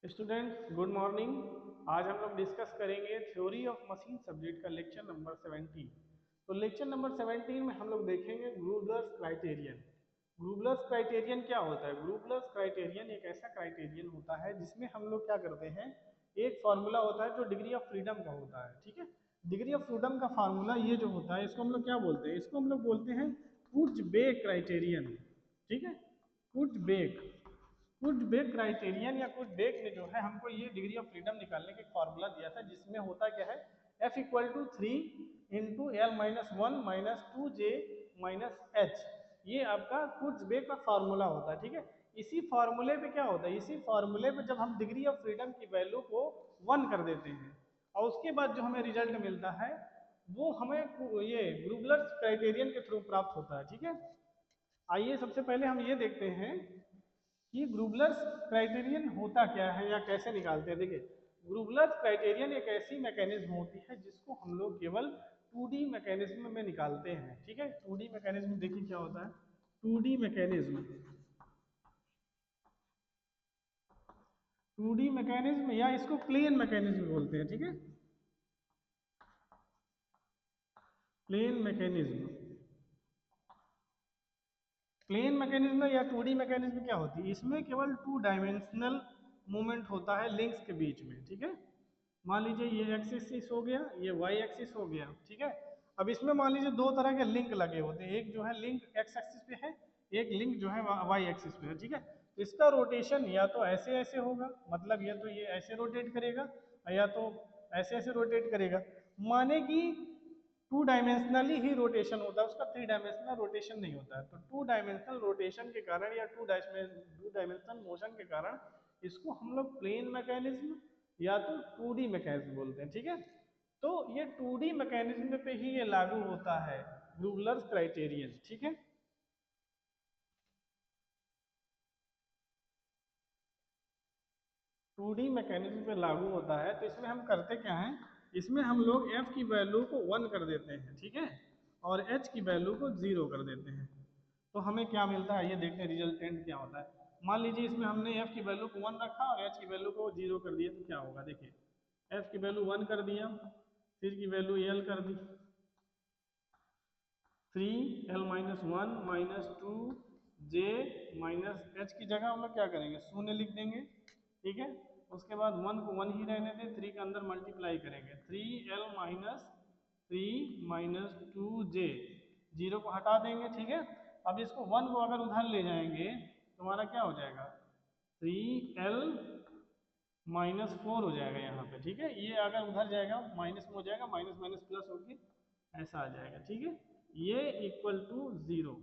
Students good morning. आज हम लोग डिस्कस करेंगे थ्योरी ऑफ मशीन सब्जेक्ट का लेक्चर नंबर 17। तो लेक्चर नंबर 17 में हम लोग देखेंगे ग्रूबलर्स क्राइटेरियन। ग्रूबलर्स क्राइटेरियन क्या होता है? ग्रूबलर्स क्राइटेरियन एक ऐसा क्राइटेरियन होता है जिसमें हम लोग क्या करते हैं, एक फार्मूला होता है जो डिग्री ऑफ फ्रीडम का होता है। ठीक है, डिग्री ऑफ फ्रीडम का फार्मूला ये जो होता है इसको हम लोग क्या बोलते हैं? इसको हम लोग बोलते हैं कुर्ज़बेक क्राइटेरियन। ठीक है, कुर्ज़बेक कुर्ज़बेक क्राइटेरियन या कुर्ज़बेक ने जो है हमको ये डिग्री ऑफ फ्रीडम निकालने का एक फार्मूला दिया था, जिसमें होता क्या है, F equal to 3 into L minus one minus two J minus H. ये आपका कुर्ज़बेक का फार्मूला होता है। ठीक है, इसी फार्मूले पे क्या होता है, इसी फार्मूले पे जब हम डिग्री ऑफ फ्रीडम की वैल्यू को 1 कर देते हैं और उसके बाद जो हमें रिजल्ट मिलता है वो हमें ये ग्रूबलर्स क्राइटेरियन के थ्रू प्राप्त होता है। ठीक है, आइए सबसे पहले हम ये देखते हैं कि ग्रूबलर्स क्राइटेरियन होता क्या है या कैसे निकालते हैं। देखिए, ग्रूबलर्स क्राइटेरियन एक ऐसी मैकेनिज्म होती है जिसको हम लोग केवल 2D मैकेनिज्म में निकालते हैं। ठीक है, 2D मैकेनिज्म देखिए क्या होता है। 2D मैकेनिज्म, 2D मैकेनिज्म या इसको प्लेन मैकेनिज्म बोलते हैं। ठीक है, प्लेन मैकेनिज्म। प्लेन मैकेनिज्म या 2D मैकेनिज्म क्या होती है, इसमें केवल 2 डायमेंशनल मूवमेंट होता है लिंक्स के बीच में। ठीक है, मान लीजिए ये एक्स एक्सिस हो गया, ये वाई एक्सिस हो गया। ठीक है, अब इसमें मान लीजिए दो तरह के लिंक लगे होते हैं, एक जो है लिंक एक्स एक्सिस पे है, एक लिंक जो है वाई एक्सिस पे है। ठीक है, इसका रोटेशन या तो ऐसे ऐसे होगा, मतलब या तो ये ऐसे रोटेट करेगा या तो ऐसे ऐसे रोटेट करेगा। माने कि 2 डायमेंशनली ही रोटेशन होता है, उसका 3 डायमेंशनल रोटेशन नहीं होता है। तो 2 डायमेंशनल रोटेशन के कारण या 2 डायमेंशनल मोशन के कारण इसको हम लोग प्लेन मैकेनिज्म या तो 2D मैकेनिज्म बोलते हैं। ठीक है, तो ये 2D मैकेनिज्म पे ही ये लागू होता है ग्रूबलर्स क्राइटेरियन। ठीक है, 2D मैकेनिज्म पे लागू होता है। तो इसमें हम करते क्या हैं, इसमें हम लोग F की वैल्यू को 1 कर देते हैं। ठीक है, और H की वैल्यू को 0 कर देते हैं। तो हमें क्या मिलता है ये देखते हैं, रिजल्टेंट क्या होता है। मान लीजिए इसमें हमने F की वैल्यू को 1 रखा और H की वैल्यू को 0 कर दिया, तो क्या होगा देखिए, F की वैल्यू 1 कर दिया, फिर की वैल्यू L कर दी, 3 L minus one minus two J minus H की जगह हम लोग क्या करेंगे, शून्य लिख देंगे। ठीक है, उसके बाद 1 को 1 ही रहने दें, 3 के अंदर मल्टीप्लाई करेंगे, 3L माइनस 3 - 2J, 0 को हटा देंगे। ठीक है, अब इसको 1 को अगर उधर ले जाएंगे तो हमारा क्या हो जाएगा, 3L -4 हो जाएगा यहाँ पे। ठीक है, ये अगर उधर जाएगा माइनस में हो जाएगा, माइनस माइनस प्लस होगी, ऐसा आ जाएगा। ठीक है, ये इक्वल टू 0,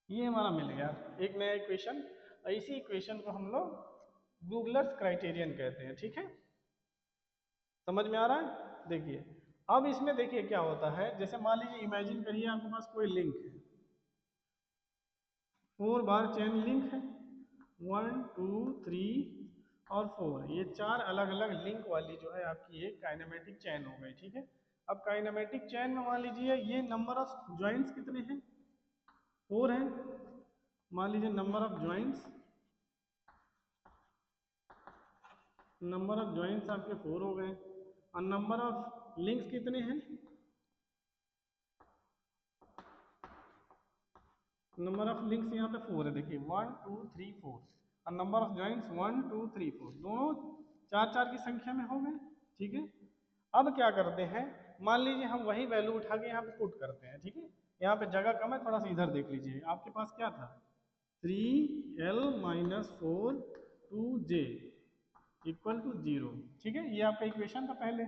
ये हमारा मिल गया एक नया इक्वेशन। और इसी इक्वेशन को हम लोग ग्रूबलर्स क्राइटेरियन कहते हैं। ठीक है, समझ में आ रहा है? देखिए, अब इसमें देखिए क्या होता है, जैसे मान लीजिए इमेजिन करिए आपके पास कोई लिंक है, 4 बार चेन लिंक है, 1 2 3 और 4, ये 4 अलग अलग लिंक वाली जो है आपकी एक काइनेमेटिक चैन हो गई। ठीक है, अब काइनेमेटिक चैन में मान लीजिए ये नंबर ऑफ ज्वाइंट्स कितने हैं, 4 हैं। मान लीजिए नंबर ऑफ ज्वाइंट्स आपके 4 हो गए, और नंबर ऑफ लिंक्स कितने हैं, नंबर ऑफ लिंक्स यहाँ पे 4 है। देखिए 1 2 3 4, और नंबर ऑफ ज्वाइंट्स 1 2 3 4, दोनों 4 4 की संख्या में हो गए। ठीक है, अब क्या करते हैं, मान लीजिए हम वही वैल्यू उठा के यहाँ पे पुट करते हैं। ठीक है, यहाँ पे जगह कम है, थोड़ा सा इधर देख लीजिए, आपके पास क्या था, 3L minus 4 2J equal to 0। ठीक है, ये आपका इक्वेशन था पहले।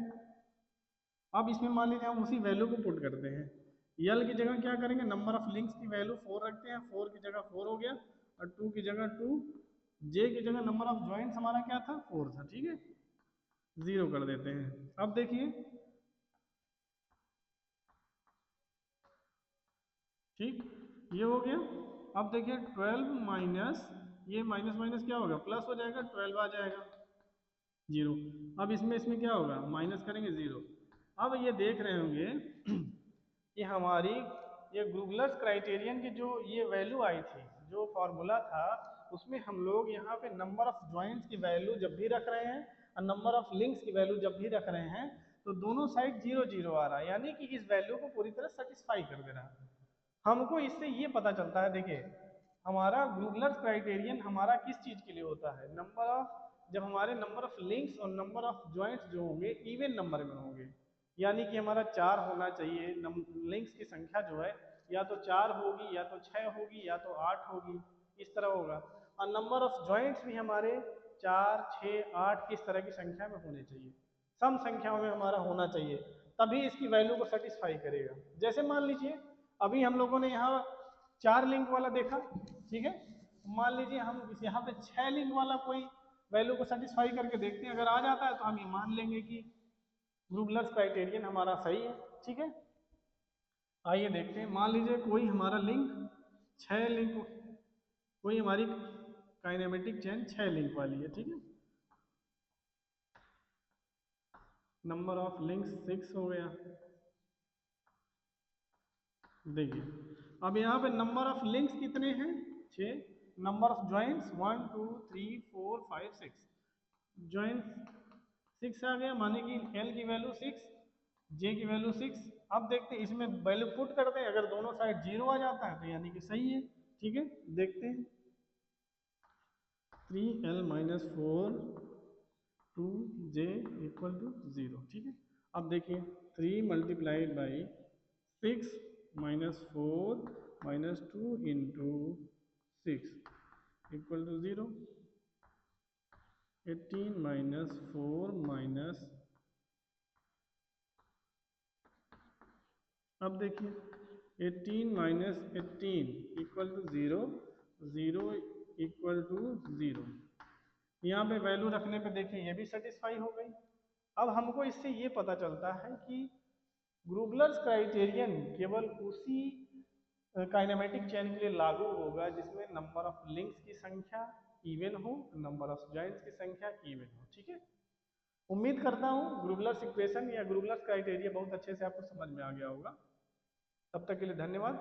अब इसमें मान लीजिए हम उसी वैल्यू को पुट करते हैं, यल की जगह क्या करेंगे, नंबर ऑफ लिंक्स की वैल्यू 4 रखते हैं, 4 की जगह 4 हो गया, और 2 की जगह 2, जे की जगह नंबर ऑफ ज्वाइंट्स हमारा क्या था, 4 था। ठीक है, 0 कर देते हैं। अब देखिए, ठीक, ये हो गया। अब देखिए 12 माइनस, ये माइनस माइनस क्या होगा, प्लस हो जाएगा, 12 आ जाएगा, 0। अब इसमें इसमें क्या होगा, माइनस करेंगे, 0। अब ये देख रहे होंगे कि हमारी ये ग्रूबलर्स क्राइटेरियन की जो ये वैल्यू आई थी, जो फॉर्मूला था, उसमें हम लोग यहाँ पे नंबर ऑफ ज्वाइंट्स की वैल्यू जब भी रख रहे हैं और नंबर ऑफ लिंक्स की वैल्यू जब भी रख रहे हैं तो दोनों साइड 0 0 आ रहा है, यानी कि इस वैल्यू को पूरी तरह सेटिस्फाई कर दे रहा है। हमको इससे ये पता चलता है, देखिए हमारा ग्रुबलर्स क्राइटेरियन हमारा किस चीज़ के लिए होता है, नंबर ऑफ, जब हमारे नंबर ऑफ लिंक्स और नंबर ऑफ ज्वाइंट्स जो होंगे इवन नंबर में होंगे, यानी कि हमारा 4 होना चाहिए, लिंक्स की संख्या जो है या तो 4 होगी या तो 6 होगी या तो 8 होगी, इस तरह होगा। और नंबर ऑफ ज्वाइंट्स भी हमारे 4 6 8 इस तरह की संख्या में होने चाहिए, सम संख्याओं में हमारा होना चाहिए, तभी इसकी वैल्यू को सेटिस्फाई करेगा। जैसे मान लीजिए अभी हम लोगों ने यहाँ 4 लिंक वाला देखा, ठीक है, मान लीजिए हम यहाँ पे 6 लिंक वाला कोई वैल्यू को सेटिस्फाई करके देखते हैं, अगर आ जाता है तो हम ये मान लेंगे कि ग्रुबलर्स क्राइटेरियन हमारा सही है। ठीक है, आइए देखते हैं, मान लीजिए कोई हमारा लिंक 6 लिंक, कोई हमारी काइनेमेटिक चेन 6 लिंक वाली है। ठीक है, नंबर ऑफ लिंक्स 6 हो गया। देखिए अब यहाँ पे नंबर ऑफ लिंक्स कितने हैं, 6, नंबर ऑफ ज्वाइंट्स 1 2 3 4 5 6, ज्वाइंट्स 6 आ गया, माने कि एल की वैल्यू 6, जे की वैल्यू 6। अब देखते हैं इसमें वैल्यू पुट करते हैं, अगर दोनों साइड 0 आ जाता है तो यानी कि सही है। ठीक है, देखते हैं 3l minus 4 2j equal to 0। ठीक है, अब देखिए 3 multiplied by 6 minus 4 minus 2 into 6 equal to 0। 18 minus 4 minus, अब देखिए 18 minus 18 equal to 0, 0 equal to 0। यहाँ पे वैल्यू रखने पे देखिए ये भी सेटिस्फाई हो गई। अब हमको इससे ये पता चलता है कि ग्रुबलर्स क्राइटेरियन केवल उसी काइनेमेटिक चेन के लिए लागू होगा जिसमें नंबर ऑफ लिंक्स की संख्या इवन हो, नंबर ऑफ जॉइंट्स की संख्या इवन हो। ठीक है, उम्मीद करता हूँ ग्रुबलर्स इक्वेशन या ग्रुबलर्स क्राइटेरिया बहुत अच्छे से आपको समझ में आ गया होगा। तब तक के लिए धन्यवाद।